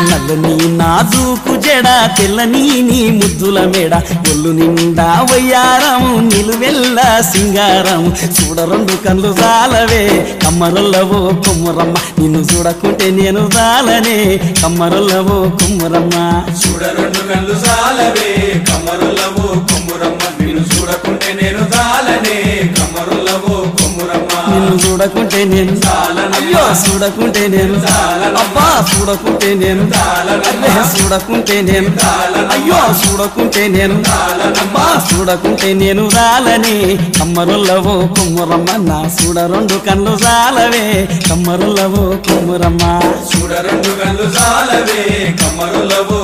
నల్లని నాజూకు జడ తెల్లని నీ ముద్దుల మేడ ఒళ్ళు నిండా వయ్యారం నిలువెల్ల సింగారం చూడ రెండు కళ్ళు జాలవే కమ్మరుల్లవో కొమ్మురమ్మ నిన్ను చూడకుంటే నేను జాలనే కమ్మరుల్లవో కొమ్మురమ్మ చూడ రెండు కళ్ళు జాలవే కమ్మరుల్లవో కొమ్మురమ్మ నిన్ను చూడకుంటే నేను జాలనే కమ్మరుల్లవో కొమ్మురమ్మ నిన్ను చూడకుంటే నేను అయ్యో చూడకుంటే నేను అబ్బా చూడకుంటే నేను అబ్బే చూడకుంటే నేను అయ్యో చూడకుంటే నేను అబ్బా చూడకుంటే నేను రాలని కమ్మరుల్లవో కొమ్మురమ్మ నా చూడ రెండు కళ్ళు జాలవే కమ్మరుల్లవో కొమ్మురమ్మ చూడ రెండు కళ్ళు జాలవే కమ్మరుల్లవో